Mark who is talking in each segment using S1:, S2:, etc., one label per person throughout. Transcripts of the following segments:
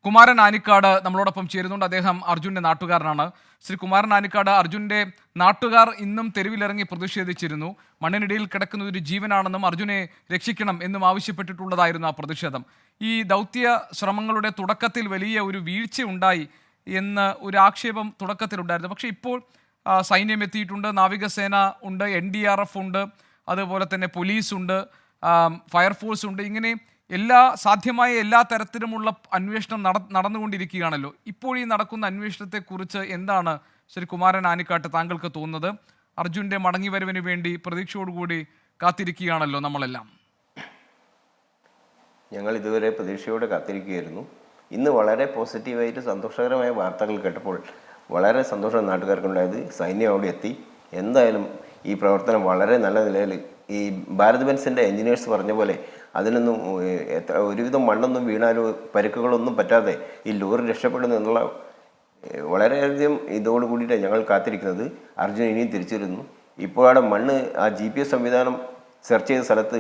S1: കുമാരൻ ആനിക്കാട് നമ്മളോടൊപ്പം ചേരുന്നുണ്ട്. അദ്ദേഹം അർജുന്റെ നാട്ടുകാരനാണ്. ശ്രീ കുമാരൻ ആനിക്കാട്, അർജുന്റെ നാട്ടുകാർ ഇന്നും തെരുവിലിറങ്ങി പ്രതിഷേധിച്ചിരുന്നു. മണ്ണിനിടയിൽ കിടക്കുന്ന ഒരു ജീവനാണെന്നും അർജുനെ രക്ഷിക്കണം എന്നും ആവശ്യപ്പെട്ടിട്ടുള്ളതായിരുന്നു ആ പ്രതിഷേധം. ഈ ദൗത്യ ശ്രമങ്ങളുടെ തുടക്കത്തിൽ വലിയ ഒരു വീഴ്ച ഉണ്ടായി എന്ന് ഒരു ആക്ഷേപം തുടക്കത്തിലുണ്ടായിരുന്നു. പക്ഷേ ഇപ്പോൾ സൈന്യം എത്തിയിട്ടുണ്ട്, നാവികസേന ഉണ്ട്, NDRF ഉണ്ട്, അതുപോലെ തന്നെ പോലീസ് ഉണ്ട്, ഫയർഫോഴ്സ് ഉണ്ട്. ഇങ്ങനെ സാധ്യമായ എല്ലാ തരത്തിലുമുള്ള അന്വേഷണം നടന്നുകൊണ്ടിരിക്കുകയാണല്ലോ. ഇപ്പോൾ ഈ നടക്കുന്ന അന്വേഷണത്തെക്കുറിച്ച് എന്താണ് ശ്രീ കുമാരൻ ആനിക്കാട്ട് താങ്കൾക്ക് തോന്നുന്നത്? അർജുൻ്റെ മടങ്ങിവരവിന് വേണ്ടി പ്രതീക്ഷയോടുകൂടി കാത്തിരിക്കുകയാണല്ലോ നമ്മളെല്ലാം.
S2: ഞങ്ങൾ ഇതുവരെ പ്രതീക്ഷയോടെ കാത്തിരിക്കുകയായിരുന്നു. ഇന്ന് വളരെ പോസിറ്റീവായിട്ട് സന്തോഷകരമായ വാർത്തകൾ കേട്ടപ്പോൾ വളരെ സന്തോഷം നാട്ടുകാർക്കുണ്ടായത്. സൈന്യം അവിടെ എത്തി. എന്തായാലും ഈ പ്രവർത്തനം വളരെ നല്ല നിലയിൽ, ഈ ഭാരത് ബെൻസിൻ്റെ എൻജിനീയേഴ്സ് പറഞ്ഞ പോലെ അതിനൊന്നും ഒരുവിധം മണ്ണൊന്നും വീണാലോ പരിക്കുകളൊന്നും പറ്റാതെ ഈ ലോറി രക്ഷപ്പെടുന്നു എന്നുള്ള വളരെയധികം ഇതോട് കൂടിയിട്ടാണ് ഞങ്ങൾ കാത്തിരിക്കുന്നത്. അർജുൻ ഇനിയും തിരിച്ചു വരുന്നു. ഇപ്പോഴാണ് മണ്ണ് ആ GPS സംവിധാനം സെർച്ച് ചെയ്ത സ്ഥലത്ത്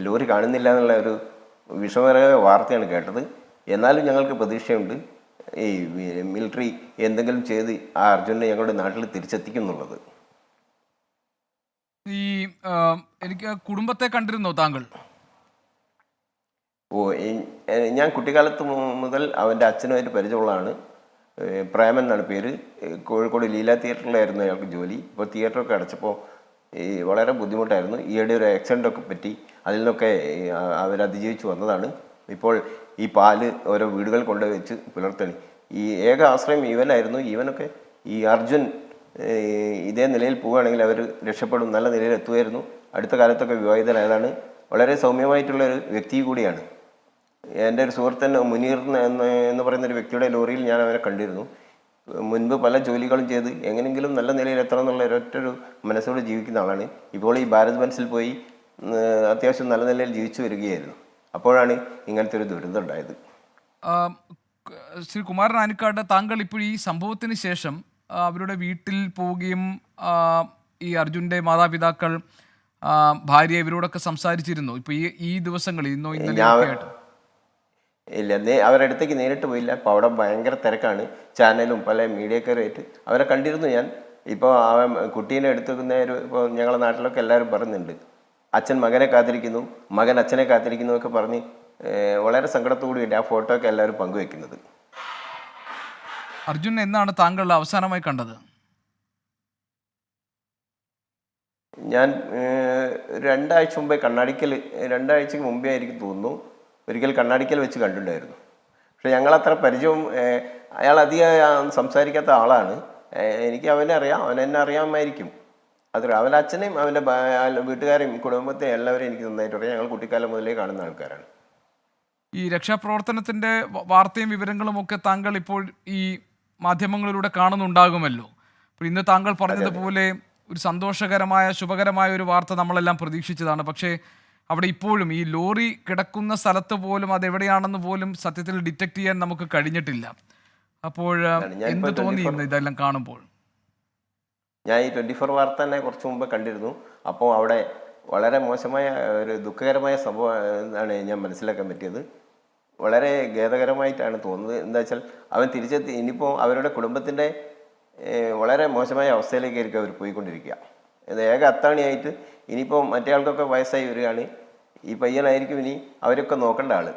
S2: ലോറി കാണുന്നില്ല എന്നുള്ള ഒരു വിഷമകരമായ വാർത്തയാണ് കേട്ടത്. എന്നാലും ഞങ്ങൾക്ക് പ്രതീക്ഷയുണ്ട്, ഈ മിലിറ്ററി എന്തെങ്കിലും ചെയ്ത് ആ അർജുനെ ഞങ്ങളുടെ നാട്ടിൽ തിരിച്ചെത്തിക്കും എന്നുള്ളത്.
S1: ഈ എനിക്ക് കുടുംബത്തെ കണ്ടിരുന്നോ താങ്കൾ?
S2: ഞാൻ കുട്ടിക്കാലത്ത് മുതൽ അവൻ്റെ അച്ഛനുമായിട്ട് പരിചയമുള്ളതാണ്. പ്രേമൻ എന്നാണ് പേര്. കോഴിക്കോട് ലീല തിയേറ്ററിലായിരുന്നു അയാൾക്ക് ജോലി. ഇപ്പോൾ തിയേറ്ററൊക്കെ അടച്ചപ്പോൾ വളരെ ബുദ്ധിമുട്ടായിരുന്നു. ഈയിടെ ഒരു ആക്സിഡൻ്റൊക്കെ പറ്റി, അതിൽ നിന്നൊക്കെ അവരതിജീവിച്ച് വന്നതാണ്. ഇപ്പോൾ ഈ പാല് ഓരോ വീടുകൾ കൊണ്ടുവച്ച് പുലർത്തണി. ഈ ഏക ആശ്രയം ഇവനായിരുന്നു. ഇവനൊക്കെ ഈ അർജുൻ ഇതേ നിലയിൽ പോവുകയാണെങ്കിൽ അവർ രക്ഷപ്പെടും, നല്ല നിലയിൽ എത്തുമായിരുന്നു. അടുത്ത കാലത്തൊക്കെ വിവാഹിതനായതാണ്. വളരെ സൗമ്യമായിട്ടുള്ളൊരു വ്യക്തി കൂടിയാണ്. എൻ്റെ ഒരു സുഹൃത്തൻ മുനീർ എന്ന് പറയുന്നൊരു വ്യക്തിയുടെ ലോറിയിൽ ഞാൻ അവരെ കണ്ടിരുന്നു. മുൻപ് പല ജോലികളും ചെയ്ത് എങ്ങനെയെങ്കിലും നല്ല നിലയിൽ എത്തണം എന്നുള്ള ഒരൊറ്റൊരു മനസ്സോട് ജീവിക്കുന്ന ആളാണ്. ഇപ്പോൾ ഈ ഭാരത് ബെൻസിൽ പോയി അത്യാവശ്യം നല്ല നിലയിൽ ജീവിച്ചു വരികയായിരുന്നു. അപ്പോഴാണ് ഇങ്ങനത്തെ ഒരു ദുരന്തം ഉണ്ടായത്.
S1: ശ്രീ കുമാരൻ ആനിക്കാട്, താങ്കൾ ഇപ്പോൾ ഈ സംഭവത്തിന് ശേഷം അവരുടെ വീട്ടിൽ പോവുകയും ഈ അർജുൻ്റെ മാതാപിതാക്കൾ, ഭാര്യ, ഇവരോടൊക്കെ സംസാരിച്ചിരുന്നു ഇപ്പോൾ ഈ ദിവസങ്ങളിൽ ഇന്നോ ഇന്നലെയോ ആയിട്ട്?
S2: ഇല്ല, അവരുടെ അടുത്തേക്ക് നേരിട്ട് പോയില്ല. അപ്പോൾ അവിടെ ഭയങ്കര തിരക്കാണ്. ചാനലും പല മീഡിയക്കാരുമായിട്ട് അവരെ കണ്ടിരുന്നു ഞാൻ. ഇപ്പോൾ അവൻ കുട്ടീനെ എടുത്തുക്കുന്ന ഇപ്പോൾ ഞങ്ങളുടെ നാട്ടിലൊക്കെ എല്ലാവരും പറയുന്നുണ്ട്, അച്ഛൻ മകനെ കാത്തിരിക്കുന്നു, മകൻ അച്ഛനെ കാത്തിരിക്കുന്നു ഒക്കെ പറഞ്ഞ് വളരെ സങ്കടത്തോടുകൂടി ആ ഫോട്ടോ ഒക്കെ എല്ലാവരും പങ്കുവെക്കുന്നത്.
S1: അർജുൻ എന്നാണ് താങ്കൾ അവസാനമായി കണ്ടത്?
S2: ഞാൻ 2 ആഴ്ച മുമ്പേ രണ്ടാഴ്ചക്ക് മുമ്പേ ആയിരിക്കും തോന്നുന്നു, ഒരിക്കൽ കണ്ണാടിക്കൽ വെച്ച് കണ്ടിട്ടുണ്ടായിരുന്നു. പക്ഷെ ഞങ്ങളത്ര പരിചയം, അയാൾ അധികം സംസാരിക്കാത്ത ആളാണ്. എനിക്ക് അവനെ അറിയാം, അവനെന്നെ അറിയാമായിരിക്കും. അവൻ്റെ അച്ഛനെയും അവൻ്റെ വീട്ടുകാരെയും കുടുംബത്തെയും എല്ലാവരെയും എനിക്ക് നന്നായിട്ട് അറിയാം. ഞങ്ങൾ കുട്ടിക്കാലം മുതലേ കാണുന്ന ആൾക്കാരാണ്.
S1: ഈ രക്ഷാപ്രവർത്തനത്തിൻ്റെ വാർത്തയും വിവരങ്ങളും ഒക്കെ താങ്കൾ ഇപ്പോൾ ഈ മാധ്യമങ്ങളിലൂടെ കാണുന്നുണ്ടാകുമല്ലോ. അപ്പോൾ ഇന്ന് താങ്കൾ പറഞ്ഞതുപോലെ ഒരു സന്തോഷകരമായ, ശുഭകരമായ ഒരു വാർത്ത നമ്മളെല്ലാം പ്രതീക്ഷിച്ചതാണ്. പക്ഷേ അവിടെ ഇപ്പോഴും ഈ ലോറി കിടക്കുന്ന സ്ഥലത്ത് പോലും അതെവിടെയാണെന്ന് പോലും സത്യത്തിൽ ഡിറ്റക്ട് ചെയ്യാൻ നമുക്ക് കഴിഞ്ഞിട്ടില്ല. അപ്പോൾ എന്ത് തോന്നി ഇന്ന് ഇതെല്ലാം കാണുമ്പോൾ?
S2: ഞാൻ ഈ 24 വാർത്ത തന്നെ കുറച്ച് മുമ്പ് കണ്ടിരുന്നു. അപ്പോൾ അവിടെ വളരെ മോശമായ ഒരു ദുഃഖകരമായ സംഭവം ആണ് ഞാൻ മനസ്സിലാക്കാൻ പറ്റിയത്. വളരെ ഖേദകരമായിട്ടാണ് തോന്നുന്നത്. എന്താ വെച്ചാൽ അവൻ തിരിച്ചെത്തി. ഇനിയിപ്പോൾ അവരുടെ കുടുംബത്തിൻ്റെ വളരെ മോശമായ അവസ്ഥയിലേക്കായിരിക്കും അവർ പോയിക്കൊണ്ടിരിക്കുക. ഇത് ഏക അത്താണിയായിട്ട് ഇനിയിപ്പോൾ മറ്റേ ആൾക്കൊക്കെ വയസ്സായി വരികയാണ്. ഈ പയ്യനായിരിക്കും ഇനി അവരൊക്കെ നോക്കേണ്ട ആൾ.